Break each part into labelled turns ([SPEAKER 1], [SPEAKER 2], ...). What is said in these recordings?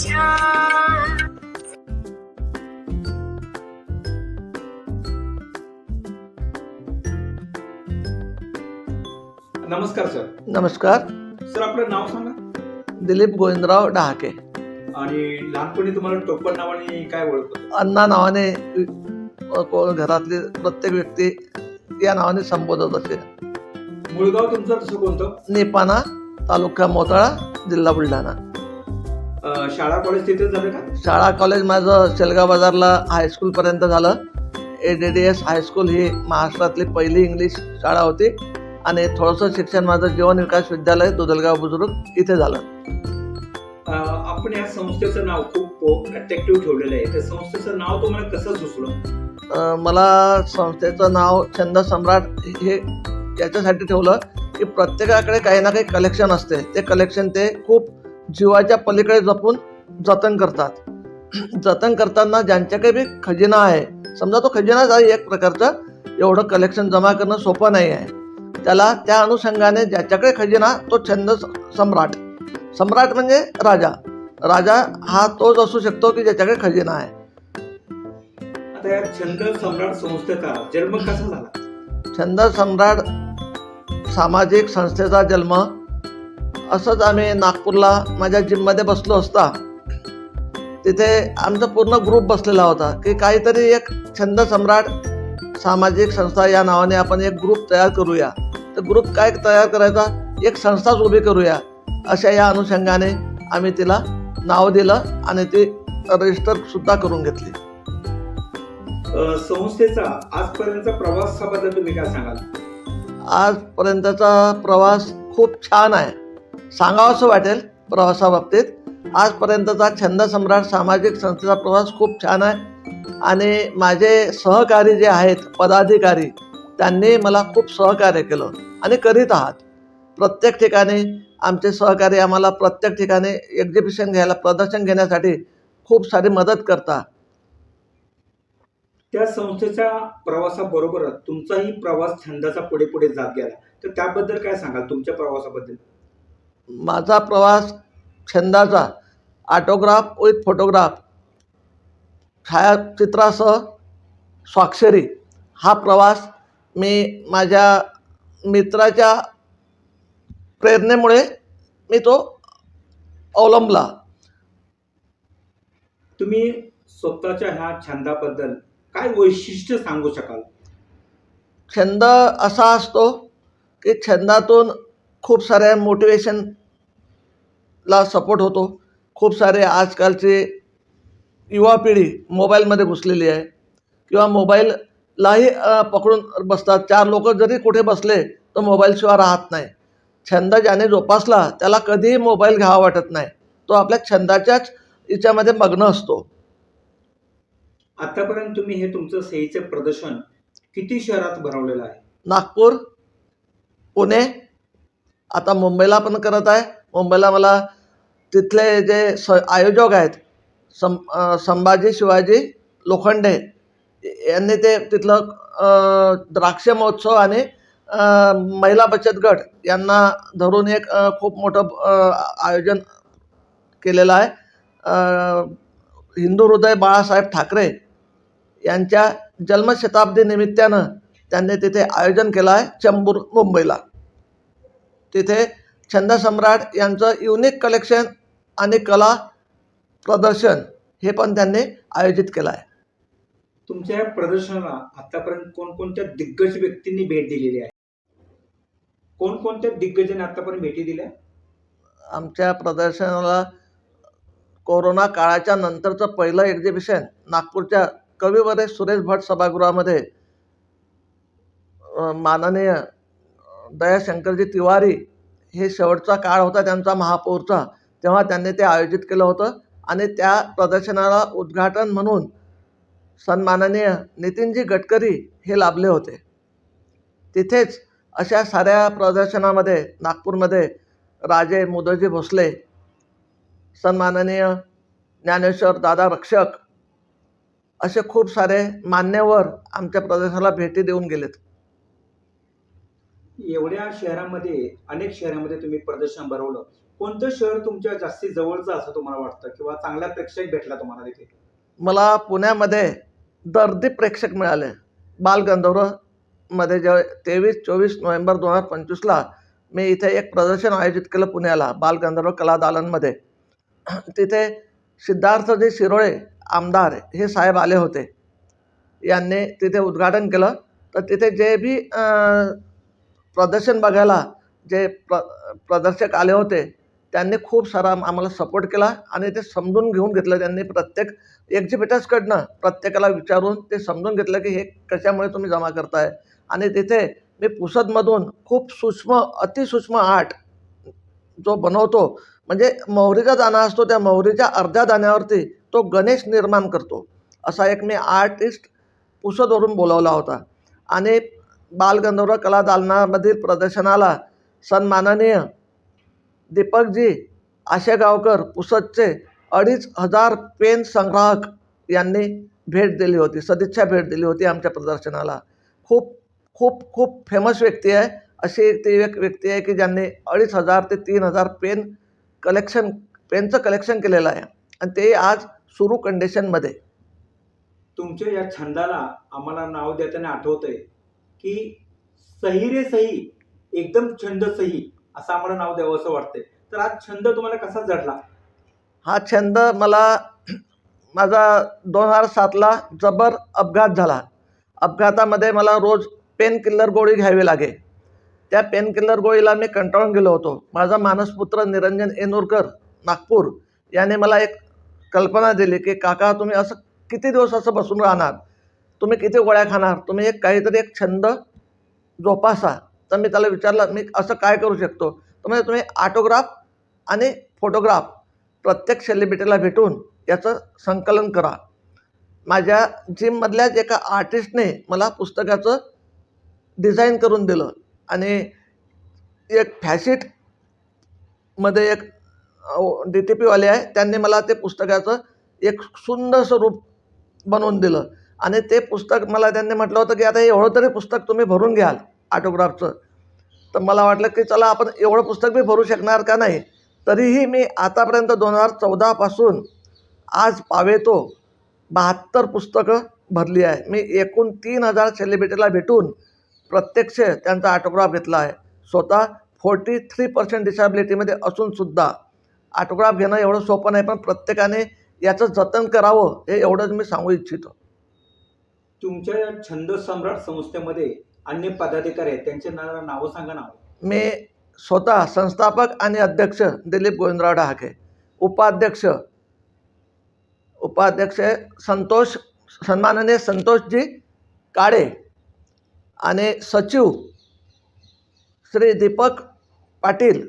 [SPEAKER 1] नमस्कार सर.
[SPEAKER 2] नमस्कार.
[SPEAKER 1] सर आपलं नाव सांगा.
[SPEAKER 2] दिलीप गोविंदराव डहाके.
[SPEAKER 1] आणि लहानपणी तुम्हाला टोपण नावाने काय ओळखत?
[SPEAKER 2] अण्णा नावाने घरातली प्रत्येक व्यक्ती या नावाने संबोधत असे.
[SPEAKER 1] मूळगाव तुमचं तसं कोणतं?
[SPEAKER 2] निपाणा, तालुका मोताळा, जिल्हा बुलढाणा.
[SPEAKER 1] शाळा कॉलेज तिथेच झालं का?
[SPEAKER 2] शाळा कॉलेज माझं शेलगाव बाजारला हायस्कूलपर्यंत झालं. ADDS हायस्कूल ही महाराष्ट्रातली पहिली इंग्लिश शाळा होती आणि थोडंसं शिक्षण माझं जीवन विकास विद्यालय दुधलगाव बुजुर्ग इथे झालं.
[SPEAKER 1] आपण या संस्थेचं नाव खूप अट्रॅक्टिव्ह ठेवलेलं आहे. त्या संस्थेचं नाव तुम्हाला कसं सुचलं?
[SPEAKER 2] मला संस्थेचं नाव छंद सम्राट हे याच्यासाठी ठेवलं की प्रत्येकाकडे काही ना काही कलेक्शन असते. ते कलेक्शन ते खूप जीवाच्या पलीकडे जपून जतन करतात. जतन करताना ज्यांच्याकडे बी खजिना आहे, समजा तो खजिनाच आहे एक प्रकारचा, एवढं कलेक्शन जमा करणं सोपं नाही आहे. त्याला त्या अनुषंगाने ज्याच्याकडे खजिना तो छंद सम्राट. सम्राट म्हणजे राजा. राजा हा तोच असू शकतो की ज्याच्याकडे खजिना आहे.
[SPEAKER 1] आता या छंद सम्राट संस्थेचा जन्म कसा झाला?
[SPEAKER 2] छंद सम्राट सामाजिक संस्थेचा जन्म असंच आम्ही नागपूरला माझ्या जिममध्ये बसलो असता तिथे आमचा पूर्ण ग्रुप बसलेला होता की काहीतरी एक छंद सम्राट सामाजिक संस्था या नावाने आपण एक ग्रुप तयार करूया. तर ग्रुप काय तयार करायचा, एक संस्थाच उभी करूया अशा या अनुषंगाने आम्ही तिला नाव दिलं आणि ती रजिस्टर सुद्धा करून घेतली.
[SPEAKER 1] संस्थेचा आजपर्यंतचा प्रवासाबद्दल तुम्ही काय सांगाल?
[SPEAKER 2] आजपर्यंतचा प्रवास खूप छान आहे. सांगावंसं वाटेल प्रवासाबाबतीत. आजपर्यंतचा छंद सम्राट सामाजिक संस्थेचा प्रवास खूप छान आहे आणि माझे सहकारी जे आहेत पदाधिकारी त्यांनी मला खूप सहकार्य केलं आणि करीत आहात. प्रत्येक ठिकाणी आमचे सहकारी आम्हाला प्रत्येक ठिकाणी एक्झिबिशन घ्यायला, प्रदर्शन घेण्यासाठी खूप सारी मदत करतात.
[SPEAKER 1] त्या संस्थेच्या प्रवासाबरोबरच तुमचाही प्रवास छंदाचा पुढे पुढे जात गेला, तर त्याबद्दल काय सांगाल? तुमच्या प्रवासाबद्दल?
[SPEAKER 2] माझा प्रवास छंदाचा ऑटोग्राफ विथ फोटोग्राफ, छायाचित्रासह स्वाक्षरी हा प्रवास मी माझ्या मित्राच्या प्रेरणेमुळे मी तो अवलंबला.
[SPEAKER 1] तुम्ही स्वतःच्या ह्या छंदाबद्दल काय वैशिष्ट्य सांगू शकाल?
[SPEAKER 2] छंद असा असतो की छंदातून खूप साऱ्या मोटिवेशनला सपोर्ट होतो. खूप सारे आजकालचे युवा पिढी मोबाईलमध्ये घुसलेली आहे किंवा मोबाईललाही पकडून बसतात. 4 लोक जरी कुठे बसले तर मोबाईलशिवाय राहत नाही. छंद ज्याने जोपासला त्याला कधीही मोबाईल घ्यावा वाटत नाही. तो आपल्या छंदाच्याच याच्यामध्ये मग्न असतो.
[SPEAKER 1] आतापर्यंत तुम्ही हे तुमचं सहीचं प्रदर्शन किती शहरात भरवलेलं आहे?
[SPEAKER 2] नागपूर, पुणे, आता मुंबईला पण करत आहे. मुंबईला मला तिथले जे आयोजक आहेत संभाजी शिवाजी लोखंडे यांनी ते तिथलं द्राक्ष महोत्सव आणि महिला बचत गट यांना धरून एक खूप मोठं आयोजन केलेलं आहे. हिंदू हृदय बाळासाहेब ठाकरे यांच्या जन्मशताब्दी निमित्तानं त्यांनी तिथे आयोजन केलं आहे चेंबूर, मुंबईला. तिथे छंद सम्राट यांचं युनिक कलेक्शन आणि कला प्रदर्शन हे पण त्यांनी आयोजित केलं आहे.
[SPEAKER 1] तुमच्या या प्रदर्शनाला आतापर्यंत कोणकोणत्या दिग्गज व्यक्तींनी भेट दिलेली आहे? कोणकोणत्या दिग्गजांनी आतापर्यंत भेटी दिल्या?
[SPEAKER 2] आमच्या प्रदर्शनाला कोरोना काळाच्या नंतरचं पहिलं एक्झिबिशन नागपूरच्या कविवर्य सुरेश भट सभागृहामध्ये माननीय दयाशंकरजी तिवारी हे शेवटचा काळ होता त्यांचा महापौरचा, तेव्हा त्यांनी ते आयोजित केलं होतं आणि त्या प्रदर्शनाला उद्घाटन म्हणून सन्माननीय नितीनजी गडकरी हे लाभले होते. तिथेच अशा साऱ्या प्रदर्शनामध्ये नागपूरमध्ये राजे मुदोजी भोसले, सन्माननीय ज्ञानेश्वर दादा रक्षक असे खूप सारे मान्यवर आमच्या प्रदर्शनाला भेटी देऊन गेलेत.
[SPEAKER 1] एवढ्या शहरामध्ये, अनेक शहरामध्ये तुम्ही प्रदर्शन भरवलं, कोणतं शहर तुमच्या जास्ती जवळचं असं तुम्हाला वाटतं किंवा चांगला प्रेक्षक भेटला तुम्हाला तिथे?
[SPEAKER 2] मला पुण्यामध्ये दर्दी प्रेक्षक मिळाले. बालगंधर्वमध्ये जे 23-24 नोव्हेंबर 2025ला मी इथे एक प्रदर्शन आयोजित केलं पुण्याला बालगंधर्व कला दालनमध्ये. तिथे सिद्धार्थजी शिरोळे आमदार हे साहेब आले होते. यांनी तिथे उद्घाटन केलं. तर तिथे जे बी प्रदर्शन बघायला जे प्रदर्शक आले होते त्यांनी खूप सारा आम्हाला सपोर्ट केला आणि ते समजून घेऊन घेतलं. त्यांनी प्रत्येक एक्झिबिटर्सकडनं प्रत्येकाला विचारून ते समजून घेतलं की हे कशामुळे तुम्ही जमा करताय. आणि तिथे मी पुसदमधून खूप सूक्ष्म अतिसूक्ष्म आर्ट जो बनवतो, म्हणजे मोहरीचा दाणा असतो त्या मोहरीच्या अर्ध्या दाण्यावरती तो गणेश निर्माण करतो, असा एक मी आर्टिस्ट पुसदवरून बोलावला होता. आणि बालगंधर्व कला दालनामधील प्रदर्शनाला सन्माननीय दीपकजी आशेगावकर पुसदचे 2500 पेन संग्राहक यांनी भेट दिली होती, सदिच्छा भेट दिली होती आमच्या प्रदर्शनाला. खूप खूप खूप फेमस व्यक्ती आहे. अशी ती एक व्यक्ती आहे की ज्यांनी 2500 ते 3000 पेनचं कलेक्शन केलेलं आहे आणि ते आज सुरू कंडिशनमध्ये.
[SPEAKER 1] तुमच्या या छंदाला आम्हाला नाव देताना आठवतंय की सही रे सही, एकदम छंद सही असं आम्हाला नाव द्यावं असं वाटतंय. तर हा छंद तुम्हाला कसा जडला?
[SPEAKER 2] हा छंद मला माझा 2007ला जबर अपघात झाला. अपघातामध्ये मला रोज पेन किल्लर गोळी घ्यावी लागे. त्या पेन किल्लर गोळीला मी कंटाळून गेलो होतो. माझा मानसपुत्र निरंजन एनूरकर नागपूर याने मला एक कल्पना दिली की काका तुम्ही असं किती दिवस असं बसून राहणार, तुम्ही किती गोळ्या खाणार, तुम्ही काहीतरी एक छंद जोपासा. तर मी त्याला विचारलं मी असं काय करू शकतो. तर म्हणजे तुम्ही ऑटोग्राफ आणि फोटोग्राफ प्रत्येक सेलिब्रिटीला भेटून याचं संकलन करा. माझ्या जिममधल्याच एका आर्टिस्टने मला पुस्तकाचं डिझाईन करून दिलं आणि एक फॅशिटमध्ये एक DTPवाले आहे त्यांनी मला ते पुस्तकाचं एक सुंदरसं रूप बनवून दिलं. आणि ते पुस्तक मला त्यांनी म्हटलं होतं की आता एवढं तरी पुस्तक तुम्ही भरून घ्याल ऑटोग्राफचं. तर मला वाटलं की चला आपण एवढं पुस्तक बी भरू शकणार का नाही. तरीही मी आतापर्यंत 2014 पासून आज पावेतो 72 पुस्तकं भरली आहे. मी एकूण 3000 सेलिब्रिटीला भेटून प्रत्यक्ष त्यांचा ऑटोग्राफ घेतला आहे. स्वतः 43% डिसॅबिलिटीमध्ये असूनसुद्धा ऑटोग्राफ घेणं एवढं सोपं नाही, पण प्रत्येकाने याचं जतन करावं हे एवढंच मी सांगू इच्छितो.
[SPEAKER 1] तुमच्या या छंद सम्राट संस्थेमध्ये अन्य पदाधिकारी आहेत, त्यांचे नावं सांगा ना.
[SPEAKER 2] मी स्वतः संस्थापक आणि अध्यक्ष दिलीप गोविंदराव डहाके, उपाध्यक्ष सन्माननीय संतोषजी काळे आणि सचिव श्री दीपक पाटील,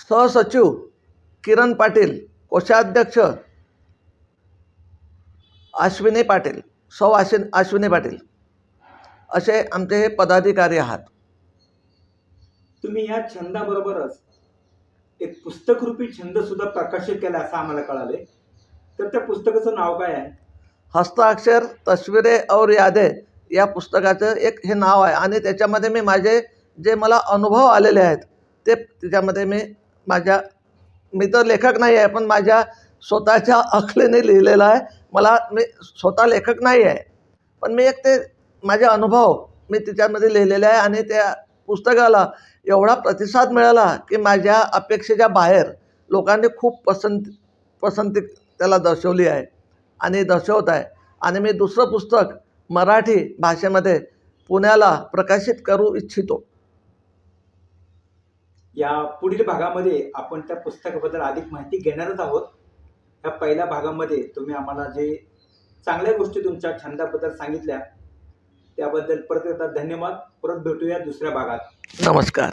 [SPEAKER 2] सहसचिव किरण पाटील, कोषाध्यक्ष अश्विनी पाटील, अश्विनी पाटील असे आमचे हे पदाधिकारी आहात.
[SPEAKER 1] तुम्ही या छंदाबरोबरच एक पुस्तकरूपी छंद सुद्धा प्रकाशित केला असं आम्हाला कळाले. तर त्या पुस्तकाचं नाव काय आहे?
[SPEAKER 2] हस्ताक्षर तस्वीरे और यादे या पुस्तकाचं एक हे नाव आहे. आणि त्याच्यामध्ये मी माझे जे मला अनुभव आलेले आहेत ते त्याच्यामध्ये मी तर लेखक नाही आहे, पण माझ्या स्वतःच्या अकलेने लिहिलेलं आहे. मी स्वतः लेखक नाही आहे, पण मी ते माझे अनुभव मी त्याच्यामध्ये लिहिलेले आहे. आणि त्या पुस्तकाला एवढा प्रतिसाद मिळाला की माझ्या अपेक्षेच्या बाहेर लोकांनी खूप पसंती त्याला दर्शवली आहे आणि दर्शवत आहे. आणि मी दुसरं पुस्तक मराठी भाषेमध्ये पुण्याला प्रकाशित करू इच्छितो.
[SPEAKER 1] या पुढील भागामध्ये आपण त्या पुस्तकाबद्दल अधिक माहिती घेणारच आहोत. या पहिल्या भागामध्ये तुम्ही आम्हाला जे चांगल्या गोष्टी तुमच्या छंदाबद्दल सांगितल्या त्याबद्दल परत एकदा धन्यवाद. परत भेटूया दुसऱ्या भागात.
[SPEAKER 2] नमस्कार.